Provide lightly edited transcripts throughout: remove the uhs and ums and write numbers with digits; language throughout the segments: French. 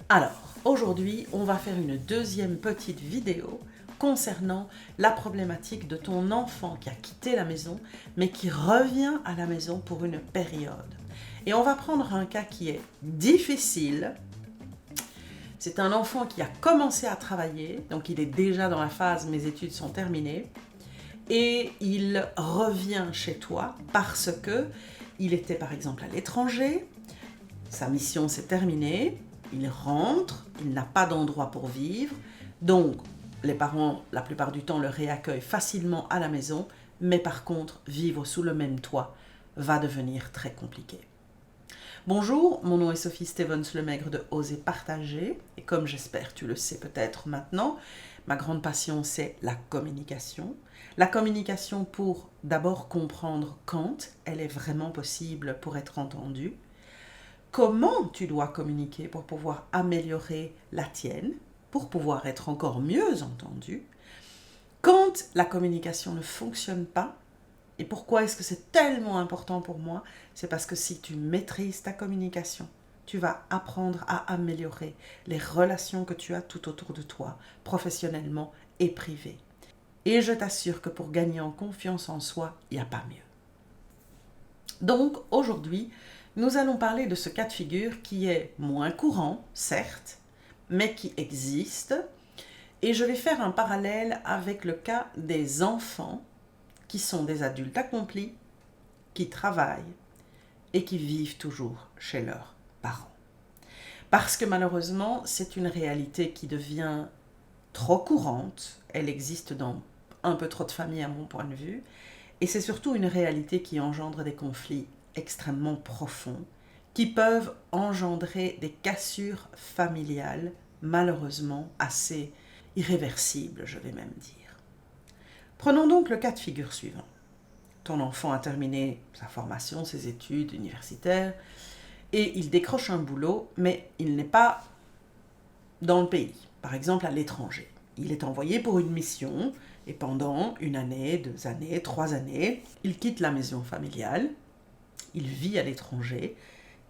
Alors, aujourd'hui, on va faire une deuxième petite vidéo concernant la problématique de ton enfant qui a quitté la maison, mais qui revient à la maison pour une période. Et on va prendre un cas qui est difficile. C'est un enfant qui a commencé à travailler, donc il est déjà dans la phase « mes études sont terminées », et il revient chez toi parce que il était par exemple à l'étranger, sa mission s'est terminée, il rentre, il n'a pas d'endroit pour vivre, donc les parents, la plupart du temps, le réaccueillent facilement à la maison, mais par contre, vivre sous le même toit va devenir très compliqué. Bonjour, mon nom est Sophie Stevens-Lemaigre de Oser Partager, et comme j'espère tu le sais peut-être maintenant, ma grande passion c'est la communication. La communication pour d'abord comprendre quand elle est vraiment possible pour être entendue, comment tu dois communiquer pour pouvoir améliorer la tienne, pour pouvoir être encore mieux entendu, quand la communication ne fonctionne pas. Et pourquoi est-ce que c'est tellement important pour moi? C'est parce que si tu maîtrises ta communication, tu vas apprendre à améliorer les relations que tu as tout autour de toi, professionnellement et privé. Et je t'assure que pour gagner en confiance en soi, il n'y a pas mieux. Donc aujourd'hui, nous allons parler de ce cas de figure qui est moins courant, certes, mais qui existe. Et je vais faire un parallèle avec le cas des enfants qui sont des adultes accomplis, qui travaillent et qui vivent toujours chez leurs parents. Parce que malheureusement, c'est une réalité qui devient trop courante, elle existe dans un peu trop de familles à mon point de vue, et c'est surtout une réalité qui engendre des conflits extrêmement profonds, qui peuvent engendrer des cassures familiales, malheureusement assez irréversibles, je vais même dire. Prenons donc le cas de figure suivant. Ton enfant a terminé sa formation, ses études universitaires, et il décroche un boulot, mais il n'est pas dans le pays, par exemple à l'étranger. Il est envoyé pour une mission, et pendant 1 année, 2 années, 3 années, il quitte la maison familiale, il vit à l'étranger,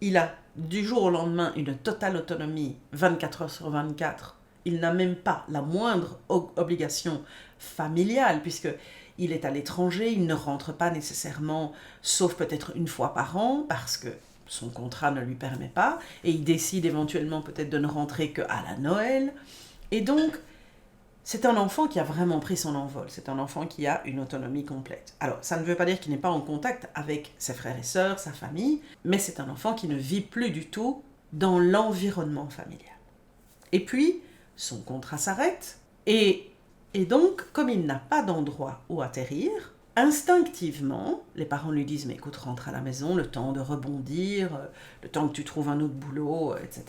il a du jour au lendemain une totale autonomie 24 heures sur 24, il n'a même pas la moindre obligation familiale, puisqu'il est à l'étranger, il ne rentre pas nécessairement, sauf peut-être une fois par an, parce que son contrat ne lui permet pas, et il décide éventuellement peut-être de ne rentrer qu'à la Noël. Et donc, c'est un enfant qui a vraiment pris son envol, c'est un enfant qui a une autonomie complète. Alors, ça ne veut pas dire qu'il n'est pas en contact avec ses frères et sœurs, sa famille, mais c'est un enfant qui ne vit plus du tout dans l'environnement familial. Et puis, son contrat s'arrête, et donc, comme il n'a pas d'endroit où atterrir, instinctivement, les parents lui disent « mais écoute, rentre à la maison, le temps de rebondir, le temps que tu trouves un autre boulot, etc. »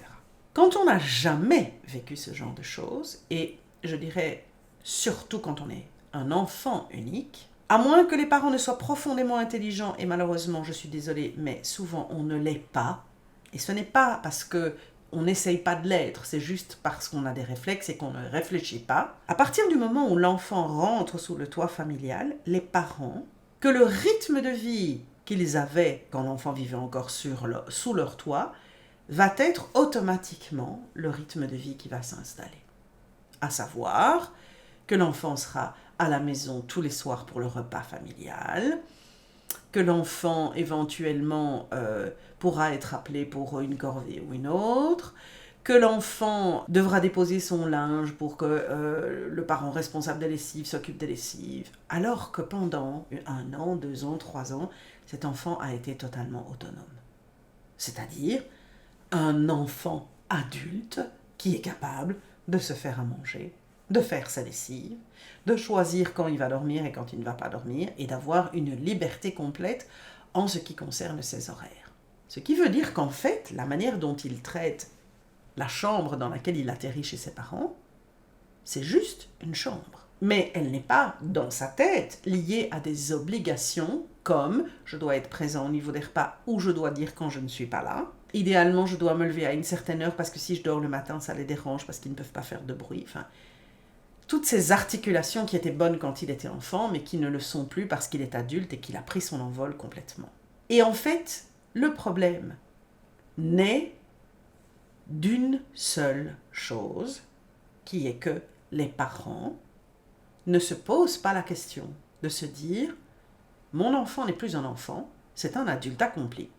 Quand on n'a jamais vécu ce genre de choses, et je dirais surtout quand on est un enfant unique, à moins que les parents ne soient profondément intelligents, et malheureusement, je suis désolée, mais souvent on ne l'est pas, et ce n'est pas parce qu'on n'essaye pas de l'être, c'est juste parce qu'on a des réflexes et qu'on ne réfléchit pas. À partir du moment où l'enfant rentre sous le toit familial, les parents, que le rythme de vie qu'ils avaient quand l'enfant vivait encore sous leur toit, va être automatiquement le rythme de vie qui va s'installer. À savoir que l'enfant sera à la maison tous les soirs pour le repas familial, que l'enfant éventuellement pourra être appelé pour une corvée ou une autre, que l'enfant devra déposer son linge pour que le parent responsable des lessives s'occupe des lessives, alors que pendant 1 an, 2 ans, 3 ans, cet enfant a été totalement autonome. C'est-à-dire un enfant adulte qui est capable de se faire à manger, de faire sa lessive, de choisir quand il va dormir et quand il ne va pas dormir, et d'avoir une liberté complète en ce qui concerne ses horaires. Ce qui veut dire qu'en fait, la manière dont il traite la chambre dans laquelle il atterrit chez ses parents, c'est juste une chambre. Mais elle n'est pas, dans sa tête, liée à des obligations comme « je dois être présent au niveau des repas » ou « je dois dire quand je ne suis pas là ». Idéalement, je dois me lever à une certaine heure parce que si je dors le matin, ça les dérange parce qu'ils ne peuvent pas faire de bruit. Enfin, toutes ces articulations qui étaient bonnes quand il était enfant, mais qui ne le sont plus parce qu'il est adulte et qu'il a pris son envol complètement. Et en fait, le problème naît d'une seule chose, qui est que les parents ne se posent pas la question de se dire « Mon enfant n'est plus un enfant, c'est un adulte accompli,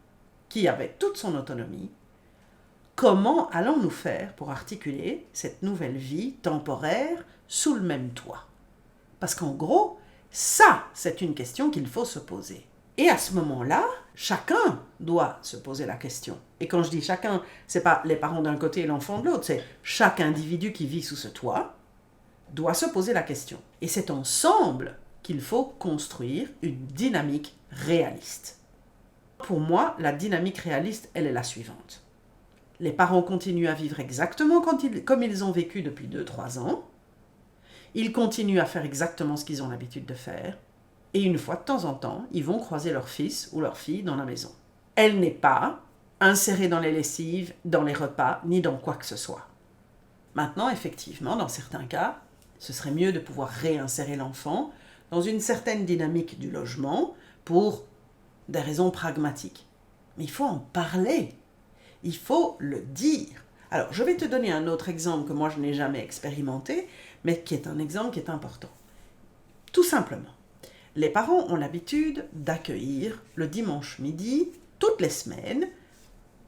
qui avait toute son autonomie. Comment allons-nous faire pour articuler cette nouvelle vie temporaire sous le même toit ?» Parce qu'en gros, ça, c'est une question qu'il faut se poser. Et à ce moment-là, chacun doit se poser la question. Et quand je dis chacun, c'est pas les parents d'un côté et l'enfant de l'autre, c'est chaque individu qui vit sous ce toit doit se poser la question. Et c'est ensemble qu'il faut construire une dynamique réaliste. Pour moi, la dynamique réaliste, elle est la suivante. Les parents continuent à vivre exactement comme ils ont vécu depuis 2-3 ans. Ils continuent à faire exactement ce qu'ils ont l'habitude de faire. Et une fois de temps en temps, ils vont croiser leur fils ou leur fille dans la maison. Elle n'est pas insérée dans les lessives, dans les repas, ni dans quoi que ce soit. Maintenant, effectivement, dans certains cas, ce serait mieux de pouvoir réinsérer l'enfant dans une certaine dynamique du logement pour des raisons pragmatiques. Mais il faut en parler. Il faut le dire. Alors, je vais te donner un autre exemple que moi je n'ai jamais expérimenté, mais qui est un exemple qui est important. Tout simplement, les parents ont l'habitude d'accueillir le dimanche midi, toutes les semaines,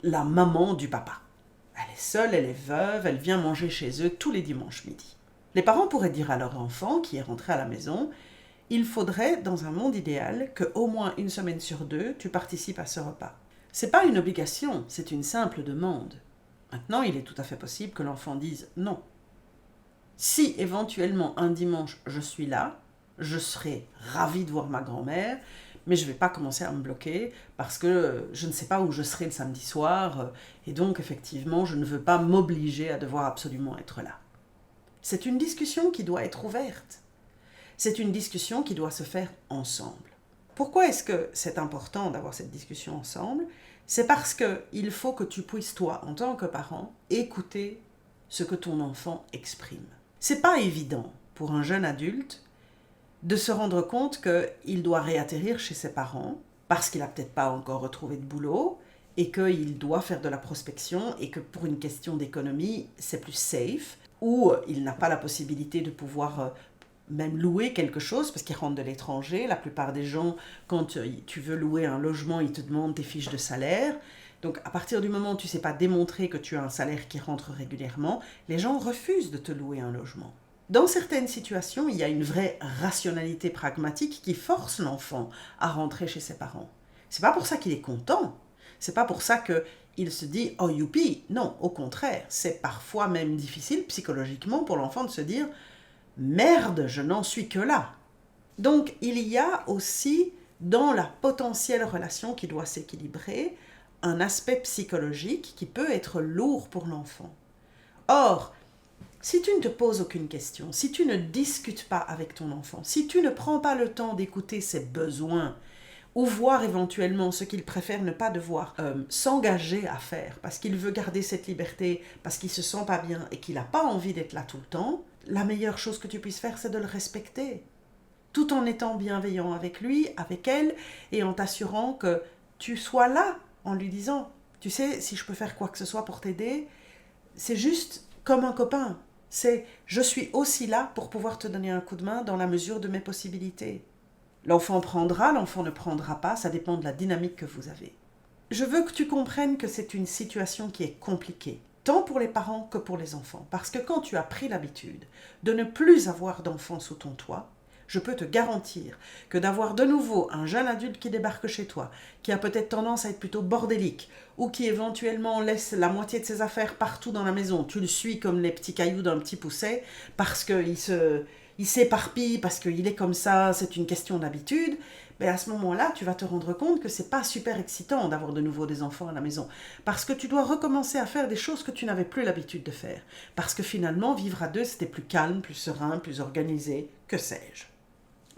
la maman du papa. Elle est seule, elle est veuve, elle vient manger chez eux tous les dimanches midi. Les parents pourraient dire à leur enfant qui est rentré à la maison, il faudrait, dans un monde idéal, qu'au moins une semaine sur 2, tu participes à ce repas. C'est pas une obligation, c'est une simple demande. Maintenant, il est tout à fait possible que l'enfant dise non. Si éventuellement un dimanche je suis là, je serai ravie de voir ma grand-mère, mais je ne vais pas commencer à me bloquer parce que je ne sais pas où je serai le samedi soir et donc effectivement je ne veux pas m'obliger à devoir absolument être là. C'est une discussion qui doit être ouverte. C'est une discussion qui doit se faire ensemble. Pourquoi est-ce que c'est important d'avoir cette discussion ensemble ? C'est parce qu'il faut que tu puisses, toi, en tant que parent, écouter ce que ton enfant exprime. C'est pas évident pour un jeune adulte de se rendre compte qu'il doit réatterrir chez ses parents parce qu'il n'a peut-être pas encore retrouvé de boulot et qu'il doit faire de la prospection et que pour une question d'économie, c'est plus safe ou il n'a pas la possibilité de pouvoir même louer quelque chose parce qu'il rentre de l'étranger. La plupart des gens, quand tu veux louer un logement, ils te demandent tes fiches de salaire. Donc à partir du moment où tu ne sais pas démontrer que tu as un salaire qui rentre régulièrement, les gens refusent de te louer un logement. Dans certaines situations, il y a une vraie rationalité pragmatique qui force l'enfant à rentrer chez ses parents. C'est pas pour ça qu'il est content. C'est pas pour ça qu'il se dit « Oh youpi !» Non, au contraire, c'est parfois même difficile psychologiquement pour l'enfant de se dire « Merde, je n'en suis que là !» Donc il y a aussi dans la potentielle relation qui doit s'équilibrer un aspect psychologique qui peut être lourd pour l'enfant. Or, si tu ne te poses aucune question, si tu ne discutes pas avec ton enfant, si tu ne prends pas le temps d'écouter ses besoins ou voir éventuellement ce qu'il préfère ne pas devoir s'engager à faire parce qu'il veut garder cette liberté, parce qu'il ne se sent pas bien et qu'il n'a pas envie d'être là tout le temps, la meilleure chose que tu puisses faire, c'est de le respecter. Tout en étant bienveillant avec lui, avec elle, et en t'assurant que tu sois là, en lui disant « Tu sais, si je peux faire quoi que ce soit pour t'aider, c'est juste comme un copain. C'est « Je suis aussi là pour pouvoir te donner un coup de main dans la mesure de mes possibilités. » L'enfant prendra, l'enfant ne prendra pas, ça dépend de la dynamique que vous avez. Je veux que tu comprennes que c'est une situation qui est compliquée, tant pour les parents que pour les enfants. Parce que quand tu as pris l'habitude de ne plus avoir d'enfants sous ton toit, je peux te garantir que d'avoir de nouveau un jeune adulte qui débarque chez toi, qui a peut-être tendance à être plutôt bordélique, ou qui éventuellement laisse la moitié de ses affaires partout dans la maison, tu le suis comme les petits cailloux d'un petit pousset, parce qu'il s'éparpille, parce qu'il est comme ça, c'est une question d'habitude, mais à ce moment-là, tu vas te rendre compte que c'est pas super excitant d'avoir de nouveau des enfants à la maison, parce que tu dois recommencer à faire des choses que tu n'avais plus l'habitude de faire, parce que finalement, vivre à deux, c'était plus calme, plus serein, plus organisé, que sais-je.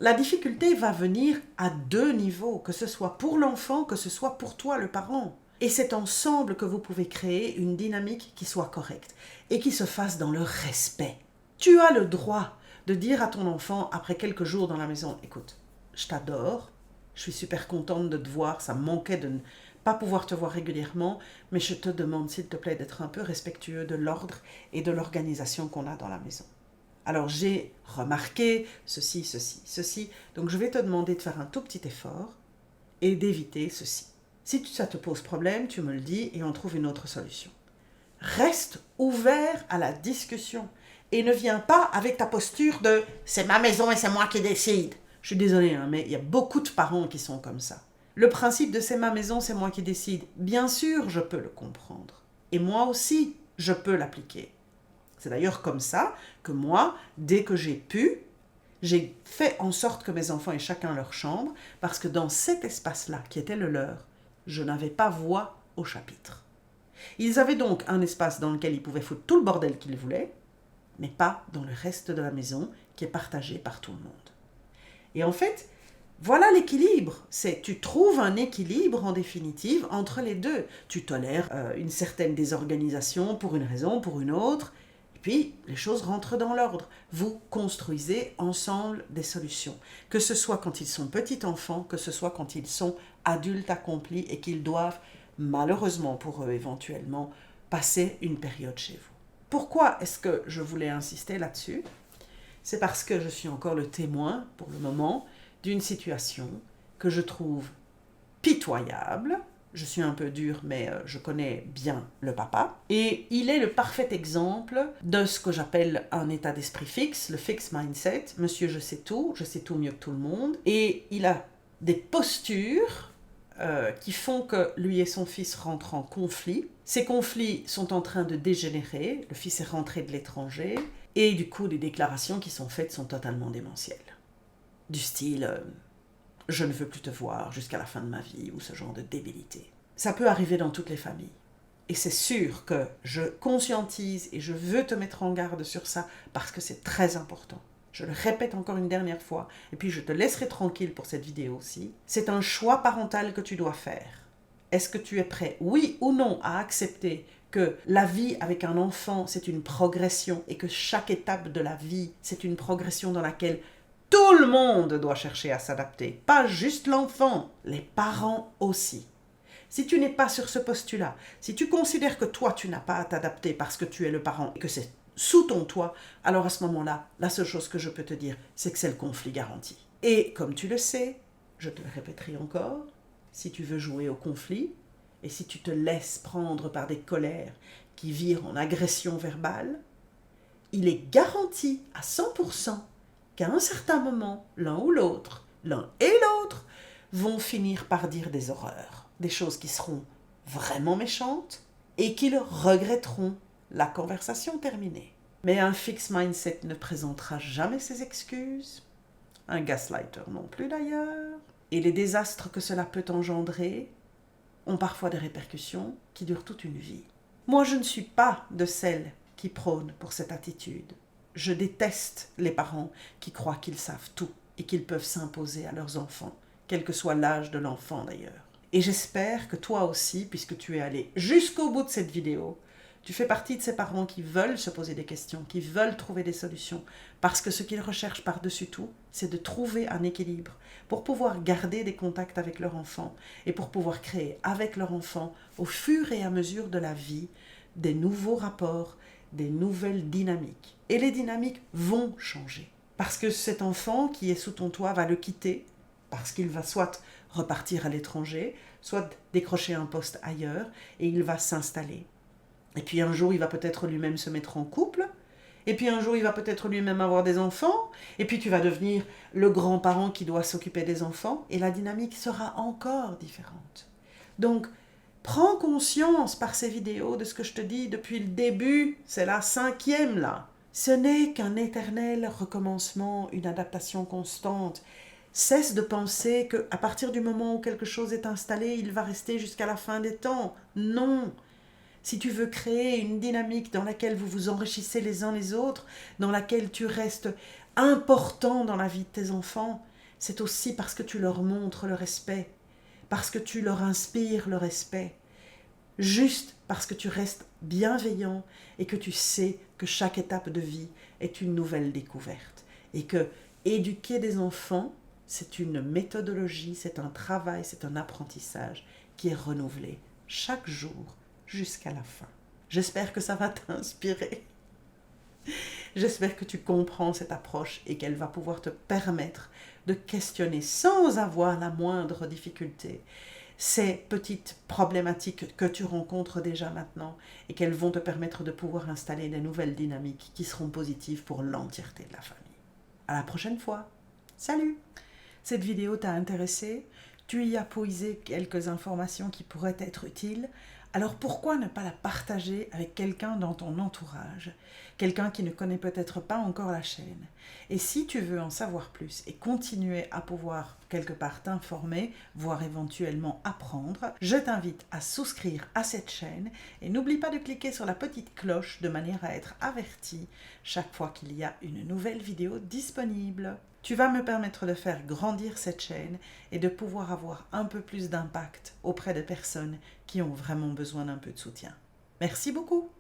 La difficulté va venir à deux niveaux, que ce soit pour l'enfant, que ce soit pour toi, le parent. Et c'est ensemble que vous pouvez créer une dynamique qui soit correcte et qui se fasse dans le respect. Tu as le droit de dire à ton enfant, après quelques jours dans la maison, « Écoute, je t'adore, je suis super contente de te voir, ça me manquait de ne pas pouvoir te voir régulièrement, mais je te demande s'il te plaît d'être un peu respectueux de l'ordre et de l'organisation qu'on a dans la maison. Alors j'ai remarqué ceci, ceci, ceci, donc je vais te demander de faire un tout petit effort et d'éviter ceci. Si ça te pose problème, tu me le dis et on trouve une autre solution. Reste ouvert à la discussion et ne viens pas avec ta posture de « c'est ma maison et c'est moi qui décide ». Je suis désolée, mais il y a beaucoup de parents qui sont comme ça. Le principe de « c'est ma maison, c'est moi qui décide », bien sûr, je peux le comprendre. Et moi aussi, je peux l'appliquer. C'est d'ailleurs comme ça que moi, dès que j'ai pu, j'ai fait en sorte que mes enfants aient chacun leur chambre, parce que dans cet espace-là, qui était le leur, je n'avais pas voix au chapitre. Ils avaient donc un espace dans lequel ils pouvaient foutre tout le bordel qu'ils voulaient, mais pas dans le reste de la maison qui est partagé par tout le monde. Et en fait, voilà l'équilibre. Tu trouves un équilibre en définitive entre les deux. Tu tolères une certaine désorganisation pour une raison, pour une autre, et puis les choses rentrent dans l'ordre. Vous construisez ensemble des solutions. Que ce soit quand ils sont petits enfants, que ce soit quand ils sont adultes accomplis et qu'ils doivent malheureusement pour eux éventuellement, passer une période chez vous. Pourquoi est-ce que je voulais insister là-dessus? C'est parce que je suis encore le témoin, pour le moment, d'une situation que je trouve pitoyable. Je suis un peu dure, mais je connais bien le papa. Et il est le parfait exemple de ce que j'appelle un état d'esprit fixe, le fixed mindset. Monsieur, je sais tout mieux que tout le monde. Et il a des postures qui font que lui et son fils rentrent en conflit. Ces conflits sont en train de dégénérer, le fils est rentré de l'étranger, et du coup les déclarations qui sont faites sont totalement démentielles. Du style « je ne veux plus te voir jusqu'à la fin de ma vie » ou ce genre de débilité. Ça peut arriver dans toutes les familles. Et c'est sûr que je conscientise et je veux te mettre en garde sur ça parce que c'est très important. Je le répète encore une dernière fois, et puis je te laisserai tranquille pour cette vidéo aussi. C'est un choix parental que tu dois faire. Est-ce que tu es prêt, oui ou non, à accepter que la vie avec un enfant, c'est une progression et que chaque étape de la vie, c'est une progression dans laquelle tout le monde doit chercher à s'adapter, pas juste l'enfant, les parents aussi. Si tu n'es pas sur ce postulat, si tu considères que toi, tu n'as pas à t'adapter parce que tu es le parent et que c'est sous ton toit, alors à ce moment-là, la seule chose que je peux te dire, c'est que c'est le conflit garanti. Et comme tu le sais, je te le répéterai encore, si tu veux jouer au conflit, et si tu te laisses prendre par des colères qui virent en agression verbale, il est garanti à 100% qu'à un certain moment, l'un ou l'autre, l'un et l'autre, vont finir par dire des horreurs, des choses qui seront vraiment méchantes et qu'ils regretteront la conversation terminée. Mais un fixed mindset ne présentera jamais ses excuses, un gaslighter non plus d'ailleurs, et les désastres que cela peut engendrer ont parfois des répercussions qui durent toute une vie. Moi, je ne suis pas de celles qui prônent pour cette attitude. Je déteste les parents qui croient qu'ils savent tout et qu'ils peuvent s'imposer à leurs enfants, quel que soit l'âge de l'enfant d'ailleurs. Et j'espère que toi aussi, puisque tu es allé jusqu'au bout de cette vidéo, tu fais partie de ces parents qui veulent se poser des questions, qui veulent trouver des solutions, parce que ce qu'ils recherchent par-dessus tout, c'est de trouver un équilibre pour pouvoir garder des contacts avec leur enfant et pour pouvoir créer avec leur enfant, au fur et à mesure de la vie, des nouveaux rapports, des nouvelles dynamiques. Et les dynamiques vont changer, parce que cet enfant qui est sous ton toit va le quitter, parce qu'il va soit repartir à l'étranger, soit décrocher un poste ailleurs, et il va s'installer. Et puis un jour, il va peut-être lui-même se mettre en couple. Et puis un jour, il va peut-être lui-même avoir des enfants. Et puis tu vas devenir le grand-parent qui doit s'occuper des enfants. Et la dynamique sera encore différente. Donc, prends conscience par ces vidéos de ce que je te dis depuis le début. C'est la 5e là. Ce n'est qu'un éternel recommencement, une adaptation constante. Cesse de penser qu'à partir du moment où quelque chose est installé, il va rester jusqu'à la fin des temps. Non! Si tu veux créer une dynamique dans laquelle vous vous enrichissez les uns les autres, dans laquelle tu restes important dans la vie de tes enfants, c'est aussi parce que tu leur montres le respect, parce que tu leur inspires le respect, juste parce que tu restes bienveillant et que tu sais que chaque étape de vie est une nouvelle découverte et que éduquer des enfants, c'est une méthodologie, c'est un travail, c'est un apprentissage qui est renouvelée chaque jour jusqu'à la fin. J'espère que ça va t'inspirer. J'espère que tu comprends cette approche et qu'elle va pouvoir te permettre de questionner sans avoir la moindre difficulté ces petites problématiques que tu rencontres déjà maintenant et qu'elles vont te permettre de pouvoir installer des nouvelles dynamiques qui seront positives pour l'entièreté de la famille. À la prochaine fois. Salut! Cette vidéo t'a intéressé? Tu y as puisé quelques informations qui pourraient être utiles? Alors pourquoi ne pas la partager avec quelqu'un dans ton entourage? Quelqu'un qui ne connaît peut-être pas encore la chaîne. Et si tu veux en savoir plus et continuer à pouvoir quelque part t'informer, voire éventuellement apprendre, je t'invite à souscrire à cette chaîne et n'oublie pas de cliquer sur la petite cloche de manière à être averti chaque fois qu'il y a une nouvelle vidéo disponible. Tu vas me permettre de faire grandir cette chaîne et de pouvoir avoir un peu plus d'impact auprès de personnes qui ont vraiment besoin d'un peu de soutien. Merci beaucoup!